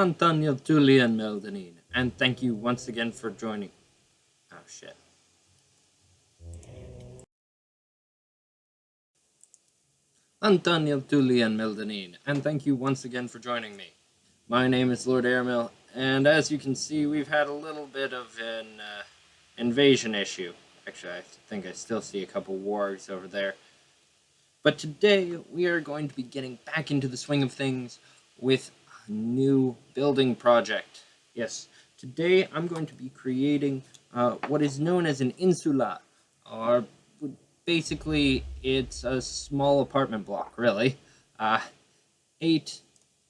Antonio Julian Meldanin, and thank you once again for joining. Oh shit. Antonio Julian Meldanin, and thank you once again for joining me. My name is Lord Airmill, and as you can see, we've had a little bit of an invasion issue. Actually, I think I still see a couple wargs over there. But today, we are going to be getting back into the swing of things with a new building project. Yes, today I'm going to be creating what is known as an insula, or basically it's a small apartment block, really. 8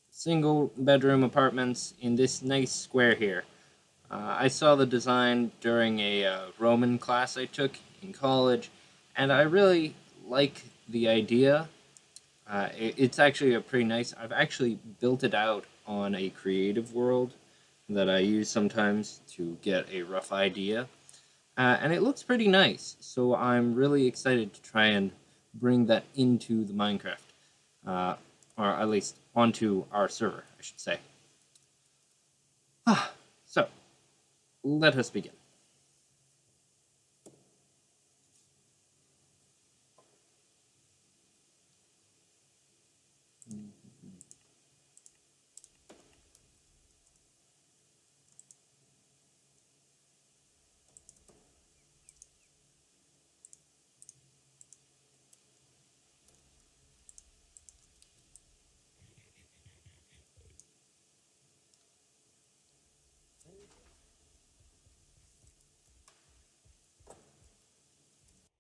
single bedroom apartments in this nice square here. I saw the design during a Roman class I took in college, and I really like the idea. It's actually a pretty nice. I've actually built it out on a creative world that I use sometimes to get a rough idea. And it looks pretty nice, so I'm really excited to try and bring that into the Minecraft. Or at least onto our server, I should say. So, let us begin.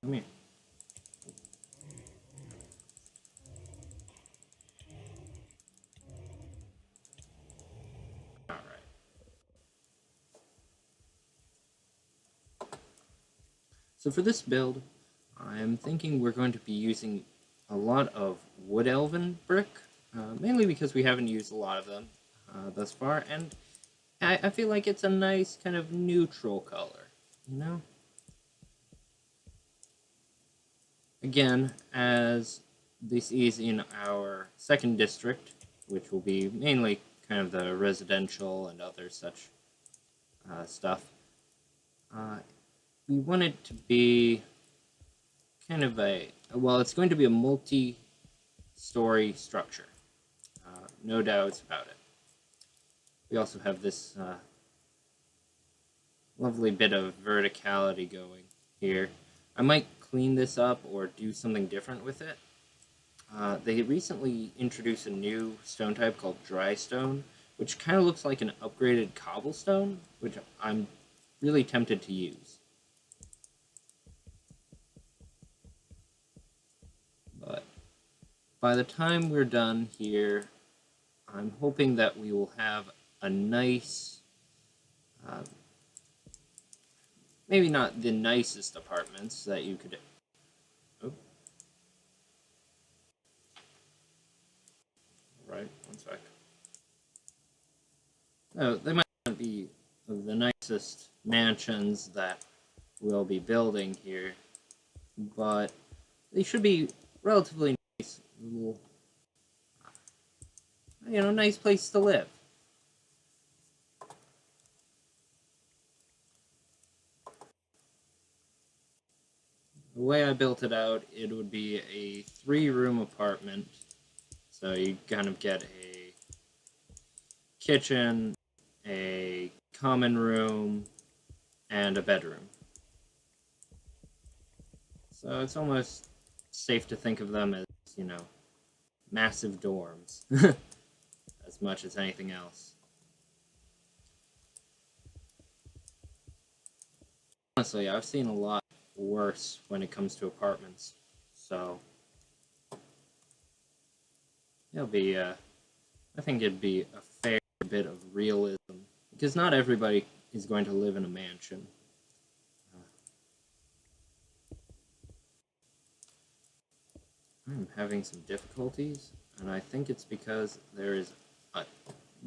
Come here. Alright. So for this build, I'm thinking we're going to be using a lot of wood elven brick, mainly because we haven't used a lot of them thus far, and I feel like it's a nice kind of neutral color, you know? Again, as this is in our second district, which will be mainly kind of the residential and other such stuff, we want it to be kind of well, it's going to be a multi-story structure. No doubts about it. We also have this lovely bit of verticality going here. I might clean this up or do something different with it. They recently introduced a new stone type called dry stone, which kind of looks like an upgraded cobblestone, which I'm really tempted to use. But by the time we're done here, I'm hoping that we will have a nice, maybe not the nicest apartments that you could. Oh. Right, one sec. Oh, they might not be the nicest mansions that we'll be building here, but they should be relatively nice, little, nice place to live. The way I built it out, it would be a 3-room apartment. So you kind of get a kitchen, a common room, and a bedroom. So it's almost safe to think of them as, massive dorms, as much as anything else. Honestly, I've seen a lot worse when it comes to apartments, so it'll be, I think it'd be a fair bit of realism, because not everybody is going to live in a mansion. I'm having some difficulties, and I think it's because there is a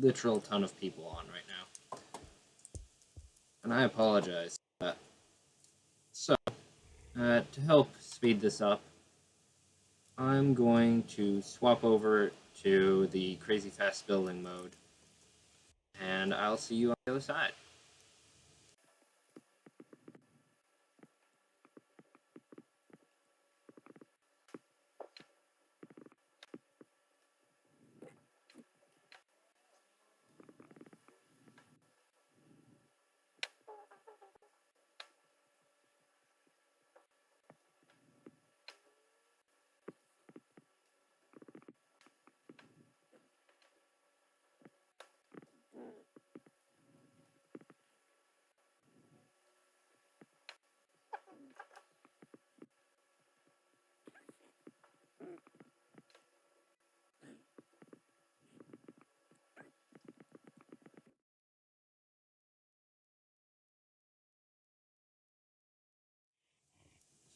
literal ton of people on right now. And I apologize for that. So, to help speed this up, I'm going to swap over to the crazy fast building mode. and I'll see you on the other side.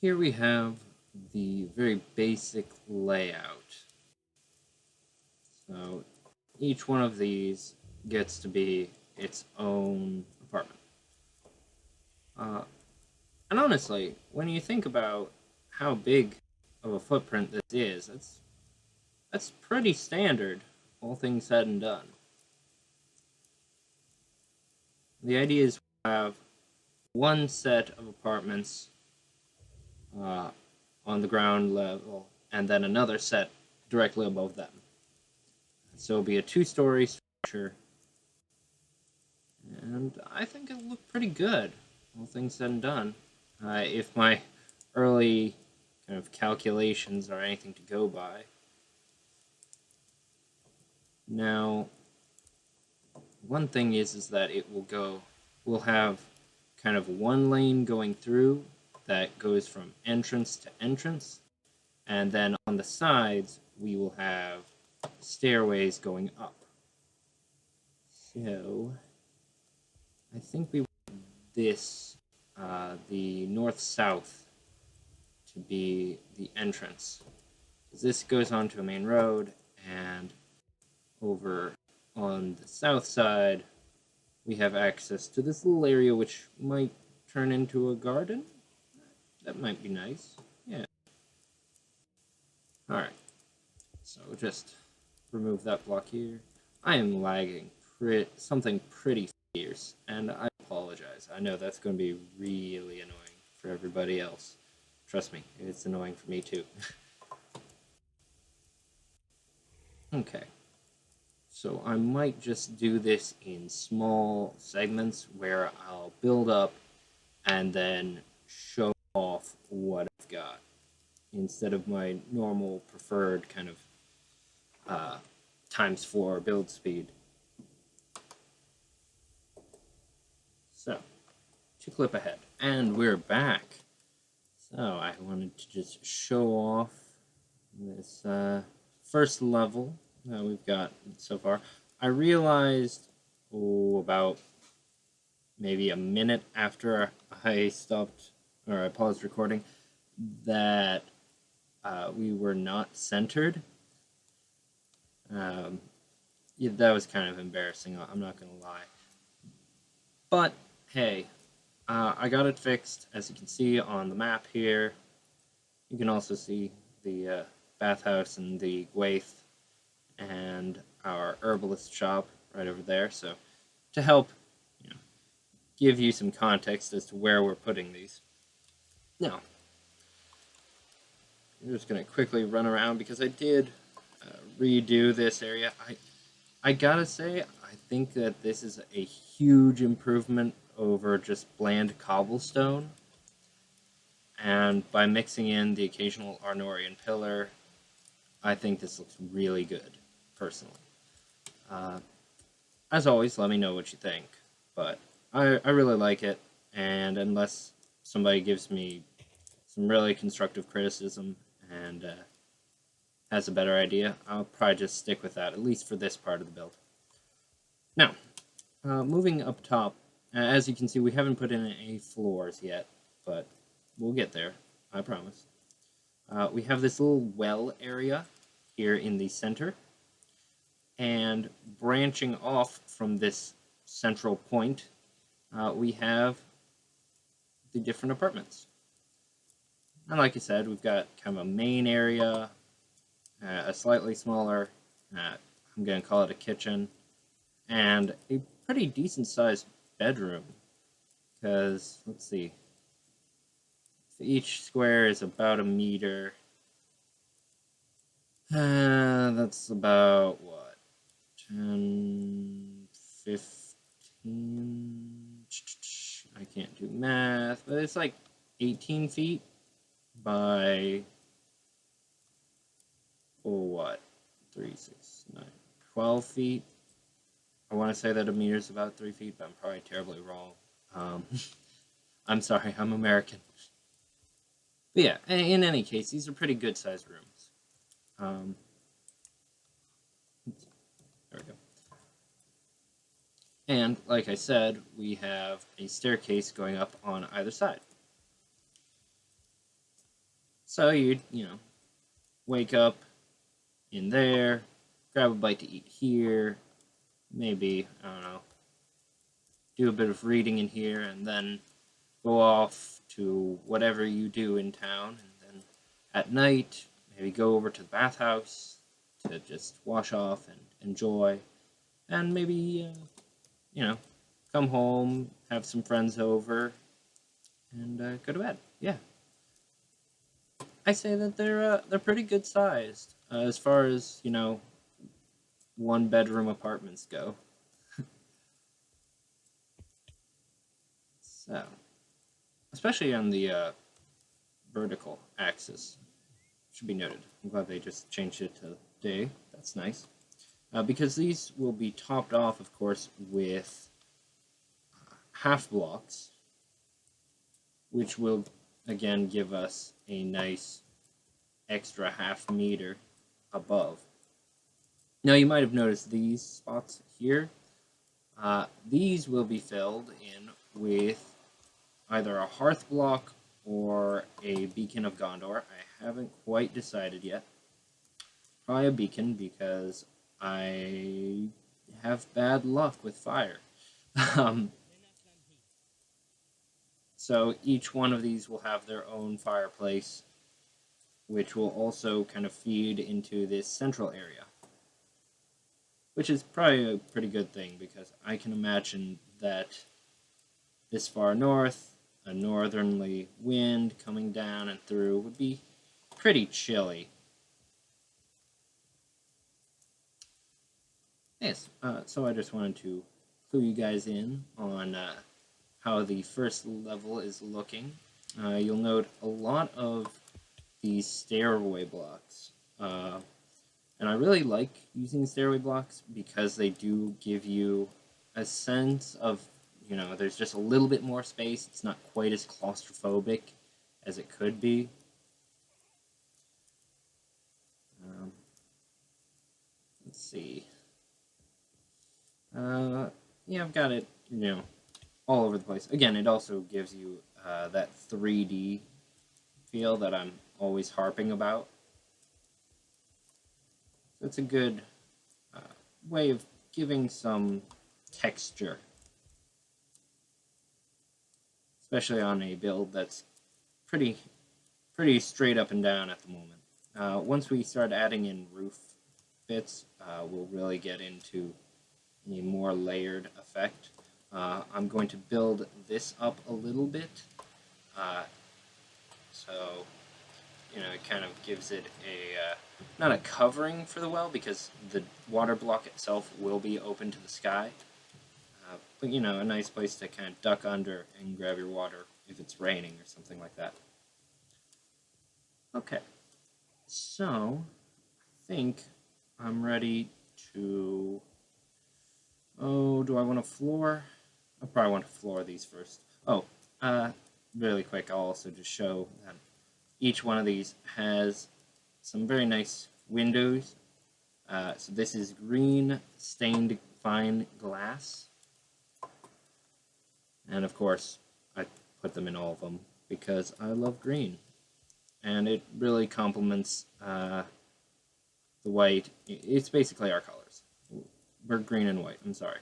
Here we have the very basic layout. So each one of these gets to be its own apartment. And honestly, when you think about how big of a footprint this is, that's pretty standard, all things said and done. The idea is we have one set of apartments on the ground level, and then another set directly above them. So it'll be a two-story structure, and I think it'll look pretty good, all things said and done. If my early kind of calculations are anything to go by. Now, one thing is that we'll have kind of one lane going through that goes from entrance to entrance, and then on the sides we will have stairways going up. So I think we want this, the north-south, to be the entrance. Because this goes onto a main road, and over on the south side, we have access to this little area which might turn into a garden. That might be nice. Yeah. Alright. So just remove that block here. I am lagging something pretty fierce, and I apologize. I know that's going to be really annoying for everybody else. Trust me, it's annoying for me too. Okay. So I might just do this in small segments where I'll build up and then show off what I've got instead of my normal preferred kind of ×4 build speed. So, to clip ahead. And we're back. So I wanted to just show off this first level that we've got so far. I realized, about maybe a minute after I paused recording, that we were not centered. Yeah, that was kind of embarrassing, I'm not going to lie. But, hey, I got it fixed, as you can see on the map here. You can also see the bathhouse and the Gwaith and our herbalist shop right over there. So, to help give you some context as to where we're putting these. Now, I'm just going to quickly run around because I did redo this area. I gotta say, I think that this is a huge improvement over just bland cobblestone. And by mixing in the occasional Arnorian pillar, I think this looks really good, personally. As always, let me know what you think. But I really like it, and unless somebody gives me some really constructive criticism and has a better idea, I'll probably just stick with that, at least for this part of the build. Now, moving up top, as you can see, we haven't put in any floors yet, but we'll get there, I promise. We have this little well area here in the center, and branching off from this central point, we have the different apartments. And like I said, we've got kind of a main area, a slightly smaller, I'm going to call it a kitchen, and a pretty decent sized bedroom. Because, let's see. So each square is about a meter. That's about, what? 10, 15. I can't do math, but it's like 18 feet by, what? 3, 6, 9, 12 feet. I want to say that a meter is about 3 feet, but I'm probably terribly wrong. I'm sorry, I'm American. But yeah, in any case, these are pretty good sized rooms. There we go. And like I said, we have a staircase going up on either side. So you'd, wake up in there, grab a bite to eat here, maybe, I don't know, do a bit of reading in here, and then go off to whatever you do in town, and then at night, maybe go over to the bathhouse to just wash off and enjoy, and maybe, come home, have some friends over, and go to bed. Yeah. I say that they're pretty good sized as far as, one bedroom apartments go. So, especially on the vertical axis, should be noted. I'm glad they just changed it to day. That's nice. Because these will be topped off, of course, with half blocks, which will, again, give us a nice extra half meter above. Now, you might have noticed these spots here. These will be filled in with either a hearth block or a beacon of Gondor. I haven't quite decided yet. Probably a beacon because I have bad luck with fire. So each one of these will have their own fireplace, which will also kind of feed into this central area. Which is probably a pretty good thing, because I can imagine that this far north, a northerly wind coming down and through would be pretty chilly. Yes, so I just wanted to clue you guys in on how the first level is looking. You'll note a lot of these stairway blocks. And I really like using stairway blocks because they do give you a sense of, there's just a little bit more space. It's not quite as claustrophobic as it could be. Let's see. Yeah, I've got it, all over the place. Again, it also gives you that 3D feel that I'm always harping about. So it's a good way of giving some texture, especially on a build that's pretty straight up and down at the moment. Once we start adding in roof bits, we'll really get into a more layered effect. I'm going to build this up a little bit, so it kind of gives it a not a covering for the well, because the water block itself will be open to the sky, but a nice place to kind of duck under and grab your water if it's raining or something like that. Okay, so I think I'm ready to... Oh, do I want to floor? I probably want to floor these first. Oh, really quick, I'll also just show that each one of these has some very nice windows. So this is green stained fine glass. And of course, I put them in all of them because I love green. And it really complements the white. It's basically our colors. We're green and white, I'm sorry.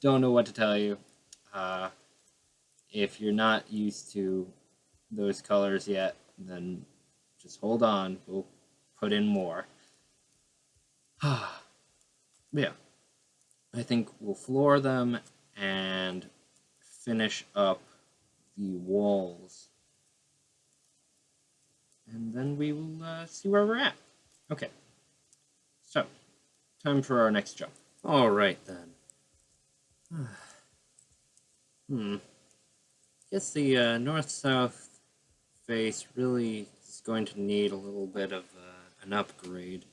Don't know what to tell you. If you're not used to those colors yet, then just hold on. We'll put in more. Yeah. I think we'll floor them and finish up the walls. And then we will see where we're at. Okay, so time for our next jump. All right then. Guess the north-south face really is going to need a little bit of an upgrade,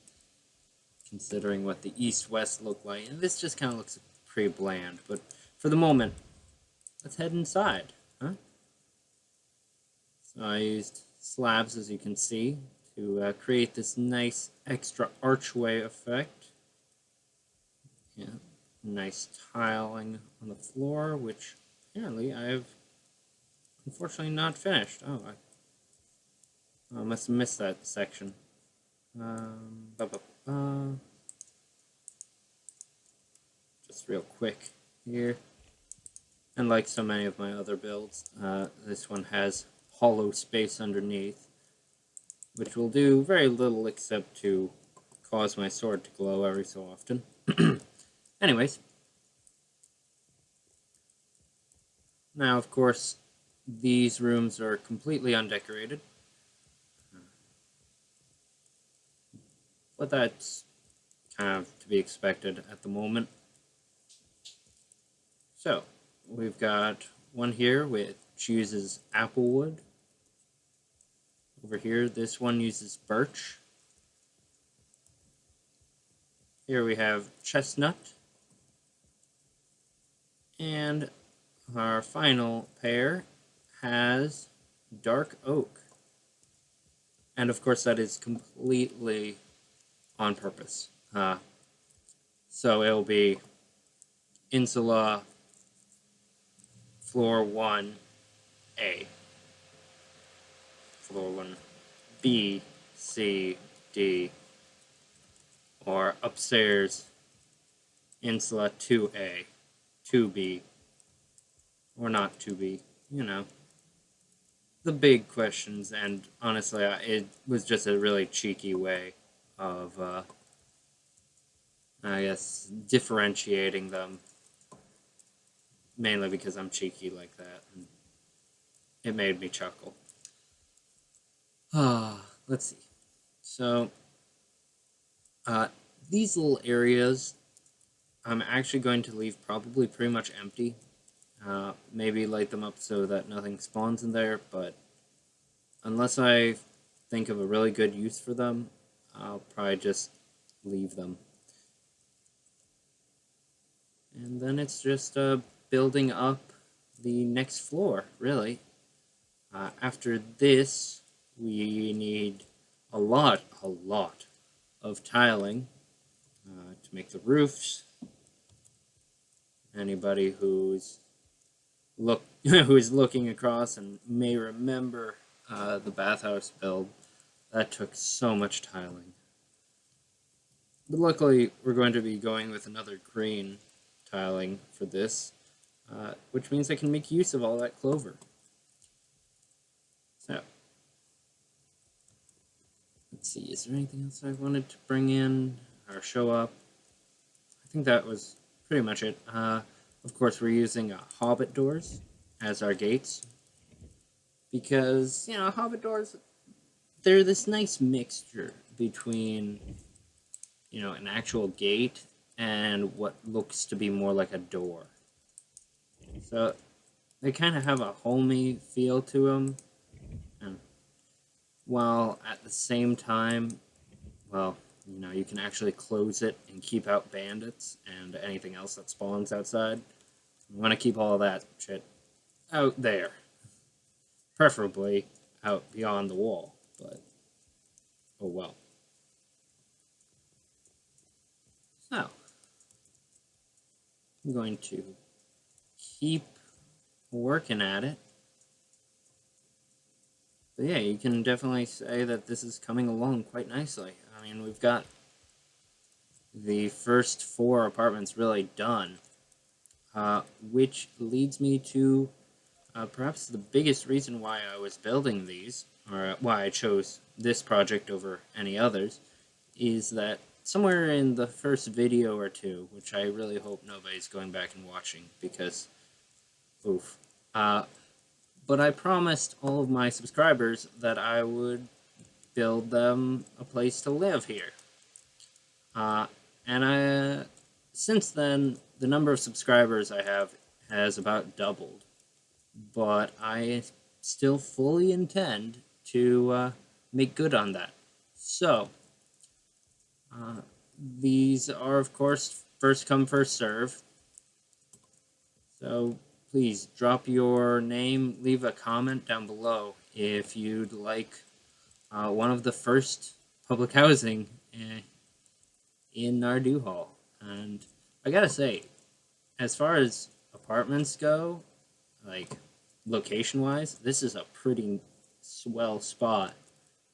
considering what the east-west look like. And this just kind of looks pretty bland, but for the moment, let's head inside, huh? So I used slabs, as you can see, to create this nice extra archway effect. Yeah, nice tiling on the floor, which apparently I have unfortunately not finished. Oh, I must have missed that section. Just real quick here. And like so many of my other builds, this one has hollow space underneath, which will do very little except to cause my sword to glow every so often. Anyways, now of course these rooms are completely undecorated, but that's kind of to be expected at the moment. So we've got one here which uses apple wood. Over here, this one uses birch. Here we have chestnut. And our final pair has dark oak. And of course that is completely on purpose. So it'll be insula floor 1A, floor 1B, C, D, or upstairs insula 2A, 2B, or not 2B, you know. The big questions, and honestly, it was just a really cheeky way of, I guess, differentiating them. Mainly because I'm cheeky like that. And it made me chuckle. Let's see. So, these little areas, I'm actually going to leave probably pretty much empty. Maybe light them up so that nothing spawns in there, but unless I think of a really good use for them, I'll probably just leave them. And then it's just building up the next floor, really. After this, we need a lot of tiling to make the roofs. Anybody who's looking across and may remember the bathhouse build, that took so much tiling. But luckily, we're going to be going with another green tiling for this, which means I can make use of all that clover. So, let's see, is there anything else I wanted to bring in or show up? I think that was pretty much it. Of course, we're using hobbit doors as our gates because, you know, hobbit doors, they're this nice mixture between, you know, an actual gate and what looks to be more like a door. So they kind of have a homey feel to them, and while at the same time, well, you know, you can actually close it and keep out bandits and anything else that spawns outside. You want to keep all of that shit out there, preferably out beyond the wall, but oh well. So, I'm going to keep working at it. But yeah, you can definitely say that this is coming along quite nicely. I mean, we've got the first 4 apartments really done, which leads me to perhaps the biggest reason why I was building these, or why I chose this project over any others, is that somewhere in the first video or two, which I really hope nobody's going back and watching because, oof. But I promised all of my subscribers that I would build them a place to live here. And since then, the number of subscribers I have has about doubled. But I still fully intend to make good on that. So, these are, of course, first come, first serve. So, please drop your name, leave a comment down below if you'd like one of the first public housing in Narduhal. And I gotta say, as far as apartments go, like location-wise, this is a pretty swell spot.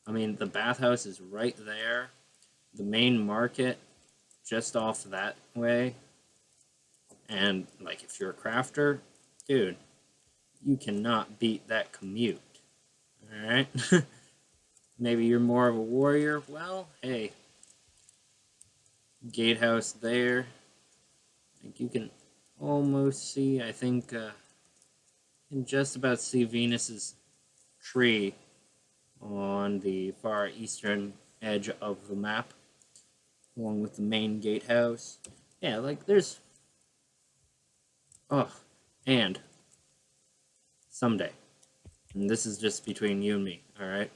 I mean, the bathhouse is right there. The main market just off that way. And, like, if you're a crafter, dude, you cannot beat that commute. Alright? Maybe you're more of a warrior. Well, hey. Gatehouse there. Like, you can almost see, I think, you can just about see Venus's tree on the far eastern edge of the map, along with the main gatehouse. Yeah, like, there's... Oh, and someday, and this is just between you and me, alright?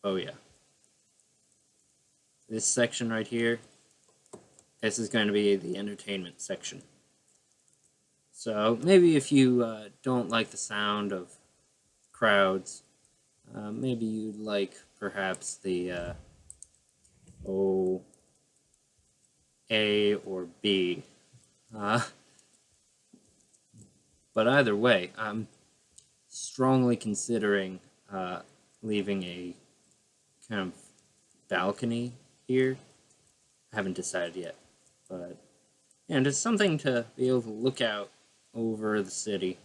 Oh yeah. This section right here, this is going to be the entertainment section. So maybe if you don't like the sound of crowds, maybe you'd like perhaps the A or B. But either way, I'm strongly considering leaving a kind of balcony here. I haven't decided yet, but and it's something to be able to look out over the city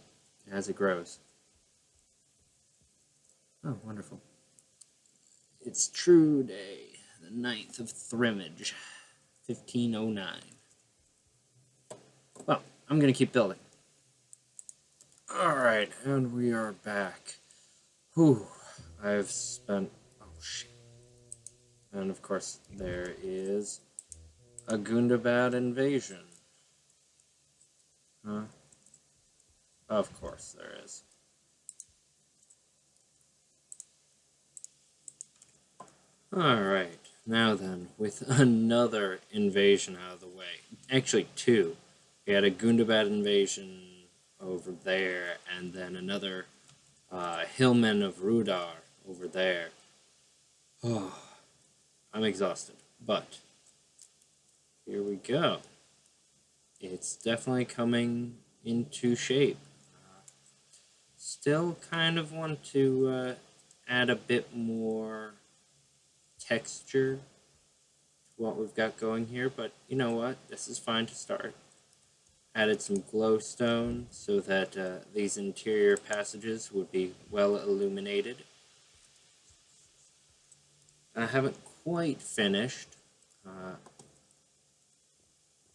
as it grows. Oh, wonderful. It's true day, the 9th of Thrimmage, 1509. Well, I'm gonna keep building. Alright, and we are back. Whew, I've spent... Oh, shit. And of course, there is a Gundabad invasion. Huh? Of course there is. Alright, now then, with another invasion out of the way. Actually, two. We had a Gundabad invasion over there, and then another Hillman of Rudar over there. Oh, I'm exhausted, but here we go. It's definitely coming into shape. Still kind of want to add a bit more texture to what we've got going here, but you know what? This is fine to start. Added some glowstone so that these interior passages would be well illuminated. I haven't quite finished,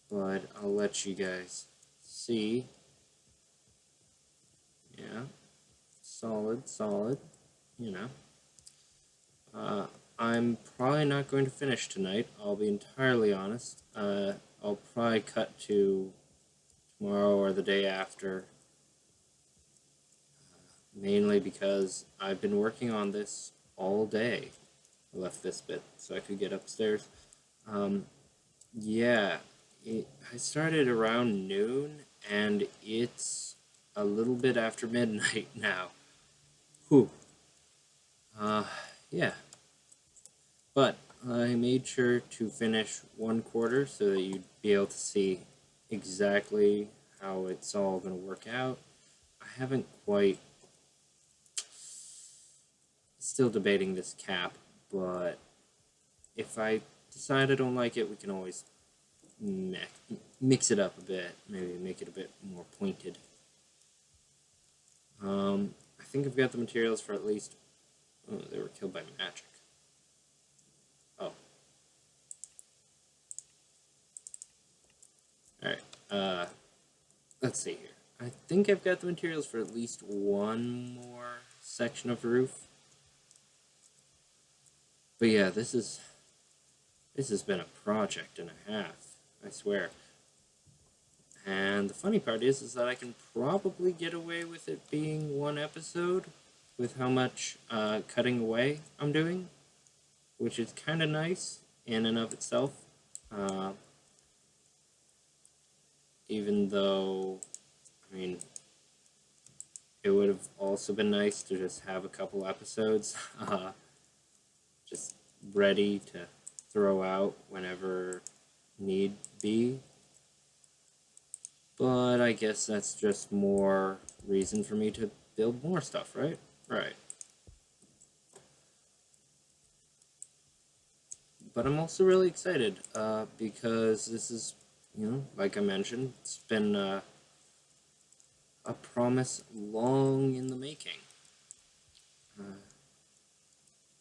but I'll let you guys see. Yeah, solid, you know. I'm probably not going to finish tonight, I'll be entirely honest. I'll probably cut to tomorrow or the day after, mainly because I've been working on this all day. I left this bit so I could get upstairs. Yeah, I started around noon, and it's a little bit after midnight now. Whew. Yeah. But I made sure to finish 1/4 so that you'd be able to see exactly how it's all going to work out. I haven't quite... Still debating this cap, but if I decide I don't like it, we can always mix it up a bit, maybe make it a bit more pointed. I think I've got the materials for at least... Oh, they were killed by magic. Oh, Alright, let's see here. I think I've got the materials for at least one more section of roof. But yeah, this has been a project and a half, I swear. And the funny part is that I can probably get away with it being one episode with how much cutting away I'm doing, which is kind of nice in and of itself. Uh, even though, I mean, it would have also been nice to just have a couple episodes just ready to throw out whenever need be. But I guess that's just more reason for me to build more stuff, right? Right. But I'm also really excited because this is, like I mentioned, it's been a promise long in the making.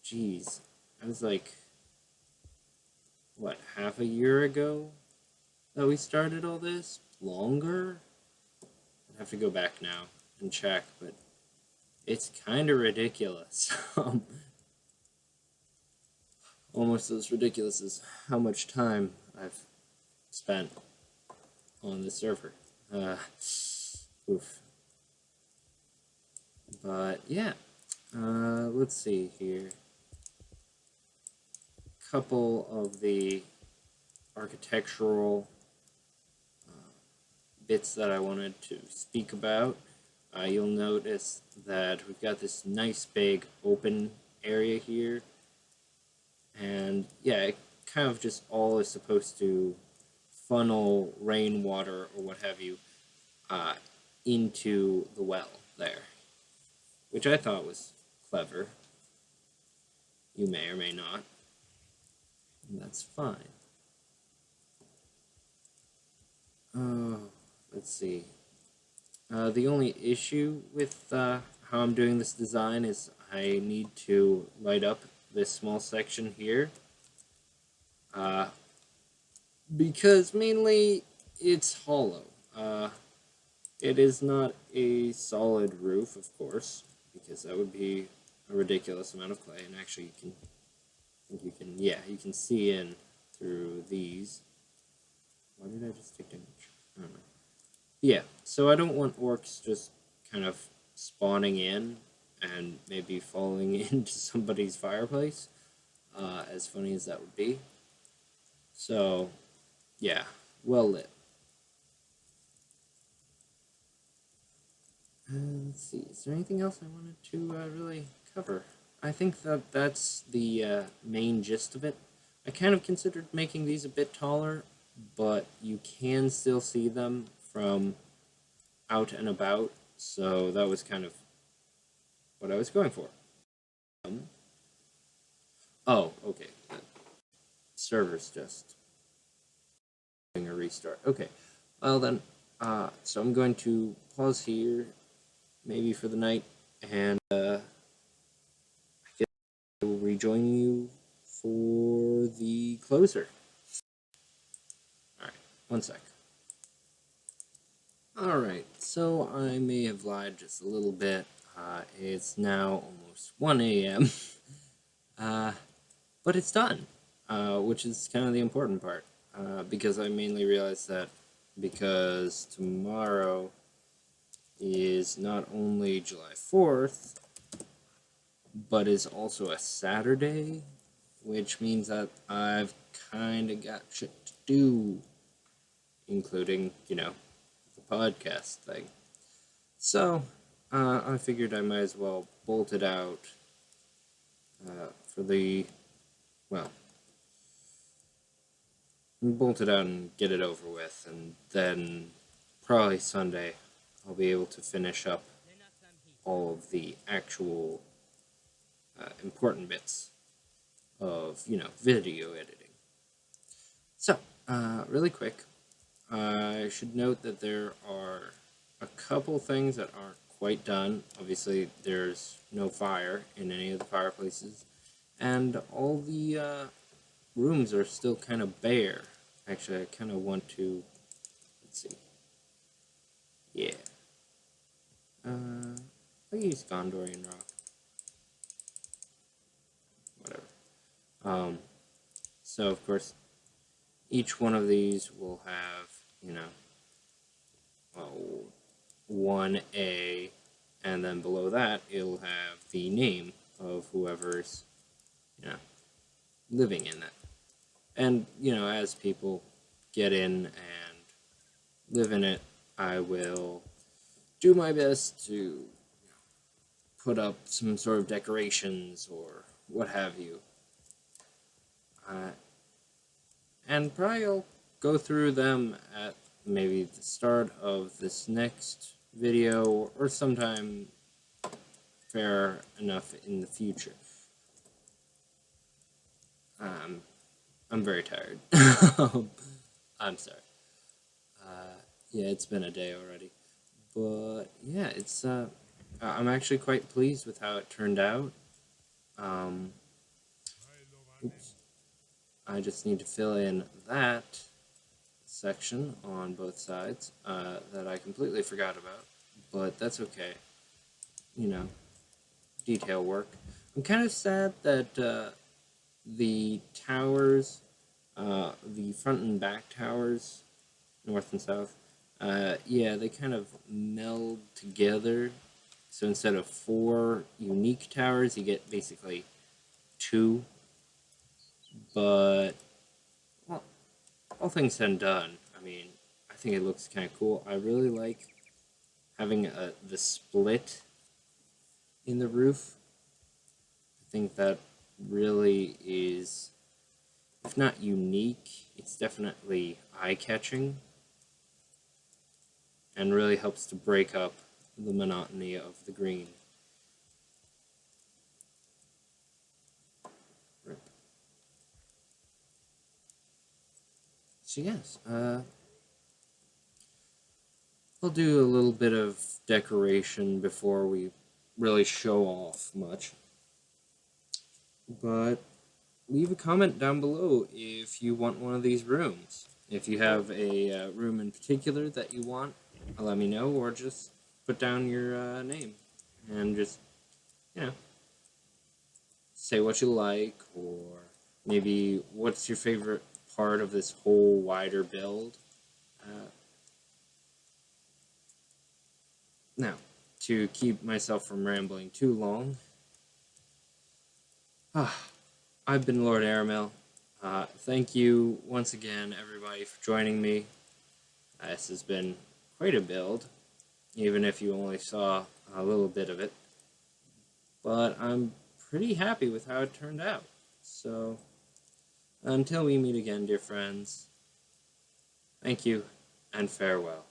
Geez, I was like, what, half a year ago that we started all this? Longer? I'd have to go back now and check, but it's kind of ridiculous. Almost as ridiculous as how much time I've spent on the server. Oof. But yeah, let's see here. Couple of the architectural bits that I wanted to speak about. You'll notice that we've got this nice big open area here. And yeah, it kind of just all is supposed to funnel rainwater or what have you into the well there, which I thought was clever. You may or may not. And that's fine. Let's see. The only issue with how I'm doing this design is I need to light up this small section here. Because mainly it's hollow. It is not a solid roof, of course, because that would be a ridiculous amount of clay. And actually, you can see in through these. Why did I just take damage? I don't know. Yeah, so I don't want orcs just kind of spawning in and maybe falling into somebody's fireplace, as funny as that would be. So, yeah, well lit. Let's see, is there anything else I wanted to really cover? I think that that's the main gist of it. I kind of considered making these a bit taller, but you can still see them from out and about, so that was kind of what I was going for. Oh, okay. The server's just doing a restart. Okay, well then, so I'm going to pause here, maybe for the night, and I guess I will rejoin you for the closer. Alright, one sec. Alright, so I may have lied just a little bit. It's now almost 1 a.m. But it's done, which is kind of the important part, because I mainly realized that because tomorrow is not only July 4th, but is also a Saturday, which means that I've kind of got shit to do, including, the podcast thing. So, I figured I might as well bolt it out bolt it out and get it over with, and then probably Sunday I'll be able to finish up all of the actual important bits of, video editing. So, really quick, I should note that there are a couple things that aren't quite done. Obviously, there's no fire in any of the fireplaces, and all the rooms are still kind of bare. Actually, I kind of want to Let's see. Yeah. I'll use Gondorian rock. Whatever. So of course, each one of these will have, you know, 1A, and then below that it'll have the name of whoever's, you know, living in it. And, you know, as people get in and live in it, I will do my best to, you know, put up some sort of decorations or what have you. And probably I'll go through them at maybe the start of this next video or sometime fair enough in the future. I'm very tired. I'm sorry. Yeah, it's been a day already. But yeah, it's I'm actually quite pleased with how it turned out. Oops. I just need to fill in that section on both sides that I completely forgot about, but that's okay. You know, detail work. I'm kind of sad that the towers, the front and back towers, north and south, yeah, they kind of meld together. So instead of 4 unique towers, you get basically 2. But, well, all things said and done, I mean, I think it looks kind of cool. I really like having the split in the roof. I think that really is, if not unique, it's definitely eye-catching and really helps to break up the monotony of the green. Rip. So yes, I'll do a little bit of decoration before we really show off much. But leave a comment down below if you want one of these rooms. If you have a room in particular that you want, let me know, or just put down your name and just, you know, say what you like, or maybe what's your favorite part of this whole wider build. Now, to keep myself from rambling too long, I've been Lord Aramil. Thank you once again, everybody, for joining me. This has been quite a build, even if you only saw a little bit of it. But I'm pretty happy with how it turned out. So, until we meet again, dear friends, thank you and farewell.